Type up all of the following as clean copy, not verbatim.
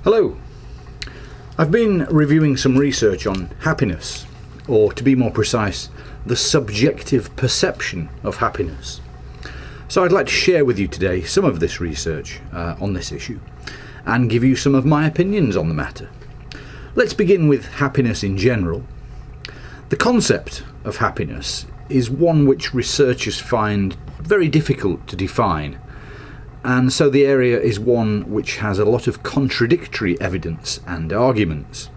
Hello. I've been reviewing some research on happiness, or to be more precise, the subjective perception of happiness. So I'd like to share with you today some of this research on this issue and give you some of my opinions on the matter. Let's begin with happiness in general. The concept of happiness is one which researchers find very difficult to define, and so the area is one which has a lot of contradictory evidence and arguments.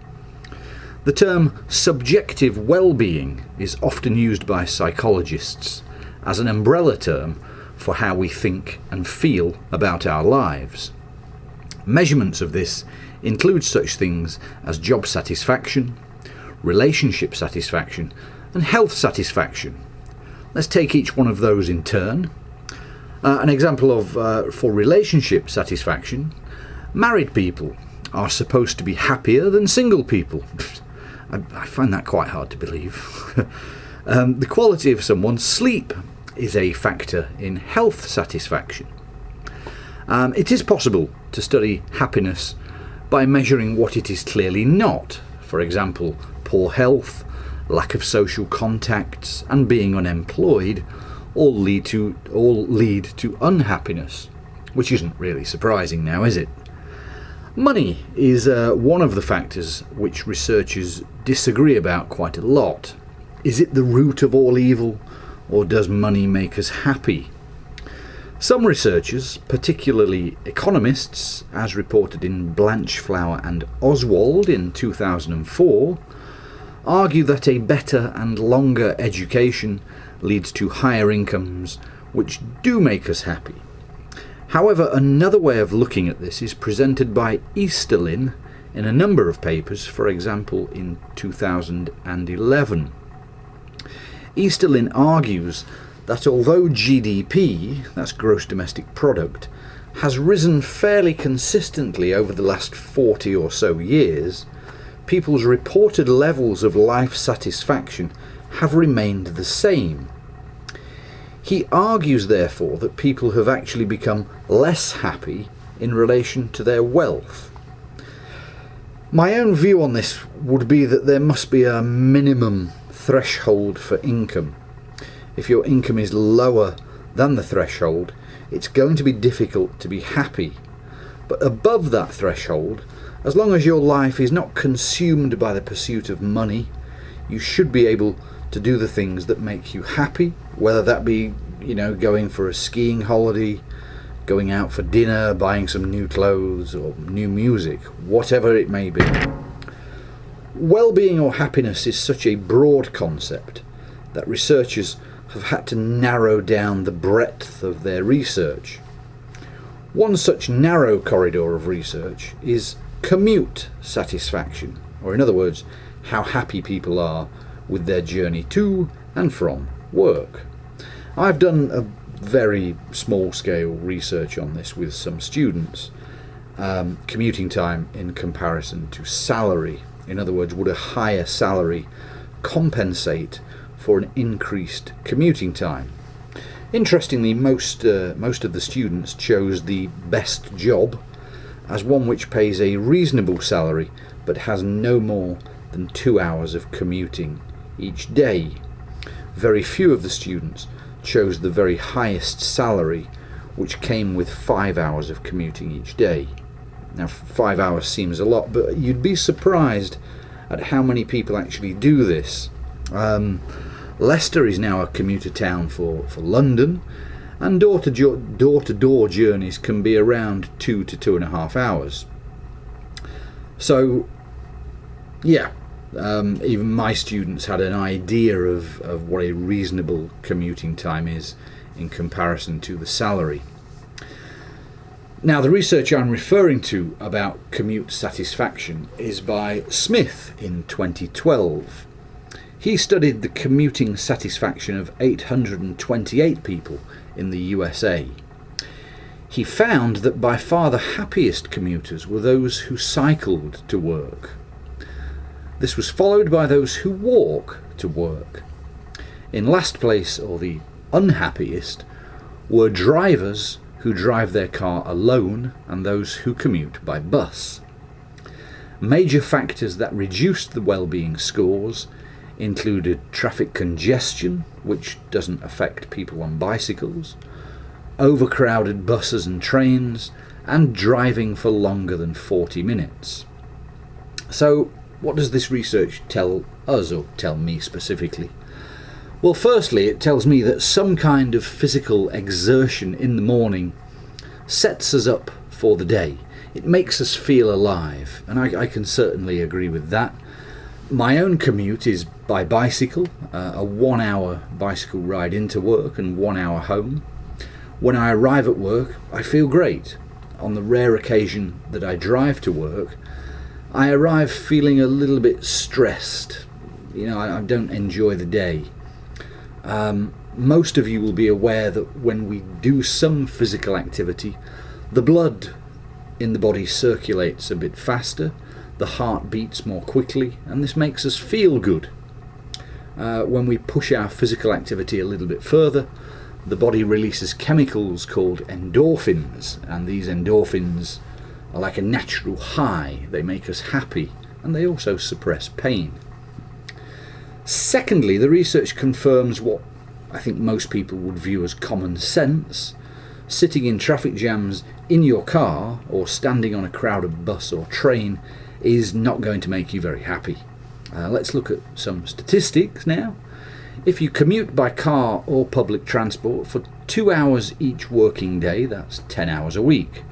The term subjective well-being is often used by psychologists as an umbrella term for how we think and feel about our lives. Measurements of this include such things as job satisfaction, relationship satisfaction, and health satisfaction. Let's take each one of those in turn. An example of for relationship satisfaction: married people are supposed to be happier than single people. I find that quite hard to believe. The quality of someone's sleep is a factor in health satisfaction. It is possible to study happiness by measuring what it is clearly not. For example, poor health, lack of social contacts, and being unemployed all lead to unhappiness, which isn't really surprising now, is it? Money is one of the factors which researchers disagree about quite a lot. Is it the root of all evil, or does money make us happy? Some researchers, particularly economists, as reported in Blanchflower and Oswald in 2004, argue that a better and longer education leads to higher incomes, which do make us happy. However, another way of looking at this is presented by Easterlin in a number of papers, for example in 2011. Easterlin argues that although GDP, that's gross domestic product, has risen fairly consistently over the last 40 or so years, people's reported levels of life satisfaction have remained the same. He argues, therefore, that people have actually become less happy in relation to their wealth. My own view on this would be that there must be a minimum threshold for income. If your income is lower than the threshold, it's going to be difficult to be happy. But above that threshold, as long as your life is not consumed by the pursuit of money, you should be able to do the things that make you happy, whether that be, going for a skiing holiday, going out for dinner, buying some new clothes or new music, whatever it may be. Well-being or happiness is such a broad concept that researchers have had to narrow down the breadth of their research. One such narrow corridor of research is commute satisfaction, or in other words, how happy people are with their journey to and from work. I've done a very small scale research on this with some students. Commuting time in comparison to salary. In other words, would a higher salary compensate for an increased commuting time? Interestingly, most of the students chose the best job as one which pays a reasonable salary but has no more than 2 hours of commuting each day. Very few of the students chose the very highest salary, which came with 5 hours of commuting each day. Now, 5 hours seems a lot, but you'd be surprised at how many people actually do this. Leicester is now a commuter town for London, and door-to-door journeys can be around 2 to 2.5 hours. So, even my students had an idea of what a reasonable commuting time is in comparison to the salary. Now, the research I'm referring to about commute satisfaction is by Smith in 2012. He studied the commuting satisfaction of 828 people in the USA. He found that by far the happiest commuters were those who cycled to work. This was followed by those who walk to work. In last place, or the unhappiest, were drivers who drive their car alone and those who commute by bus. Major factors that reduced the well-being scores included traffic congestion, which doesn't affect people on bicycles, overcrowded buses and trains, and driving for longer than 40 minutes. So, what does this research tell us, or tell me specifically? Well, firstly, it tells me that some kind of physical exertion in the morning sets us up for the day. It makes us feel alive, and I can certainly agree with that. My own commute is by bicycle, a 1 hour bicycle ride into work and 1 hour home. When I arrive at work, I feel great. On the rare occasion that I drive to work, I arrive feeling a little bit stressed. I don't enjoy the day. Most of you will be aware that when we do some physical activity, the blood in the body circulates a bit faster, the heart beats more quickly, and this makes us feel good. When we push our physical activity a little bit further, the body releases chemicals called endorphins, and these endorphins are like a natural high. They make us happy, and they also suppress pain. Secondly, the research confirms what I think most people would view as common sense. Sitting in traffic jams in your car or standing on a crowded bus or train is not going to make you very happy. Let's look at some statistics now. If you commute by car or public transport for 2 hours each working day, that's 10 hours a week.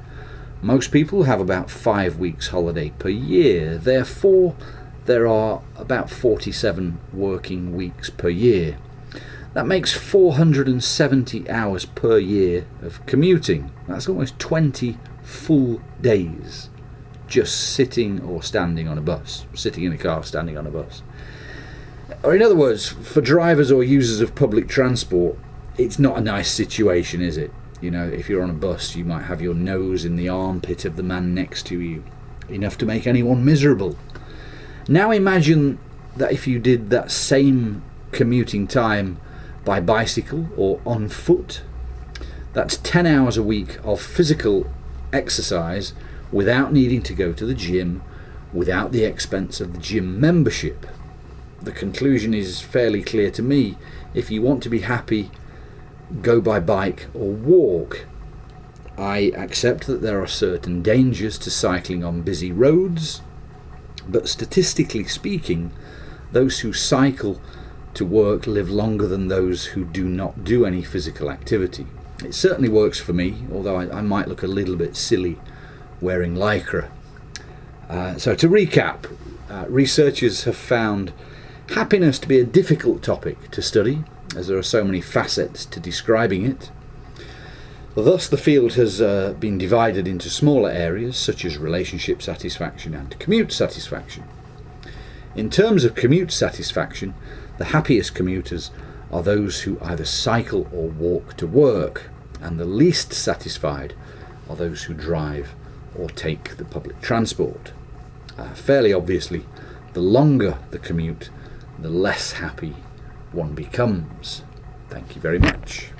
Most people have about 5 weeks holiday per year. Therefore, there are about 47 working weeks per year. That makes 470 hours per year of commuting. That's almost 20 full days just sitting or standing on a bus, sitting in a car, standing on a bus. Or in other words, for drivers or users of public transport, it's not a nice situation, is it? If you're on a bus, you might have your nose in the armpit of the man next to you, enough to make anyone miserable. Now imagine that if you did that same commuting time by bicycle or on foot, that's 10 hours a week of physical exercise without needing to go to the gym, without the expense of the gym membership. The conclusion is fairly clear to me. If you want to be happy, go by bike or walk. I accept that there are certain dangers to cycling on busy roads, but statistically speaking, those who cycle to work live longer than those who do not do any physical activity. It certainly works for me, although I might look a little bit silly wearing lycra. So to recap, researchers have found happiness to be a difficult topic to study, as there are so many facets to describing it. Thus, the field has been divided into smaller areas such as relationship satisfaction and commute satisfaction. In terms of commute satisfaction, the happiest commuters are those who either cycle or walk to work, and the least satisfied are those who drive or take the public transport. Fairly obviously, the longer the commute, the less happy one becomes. Thank you very much.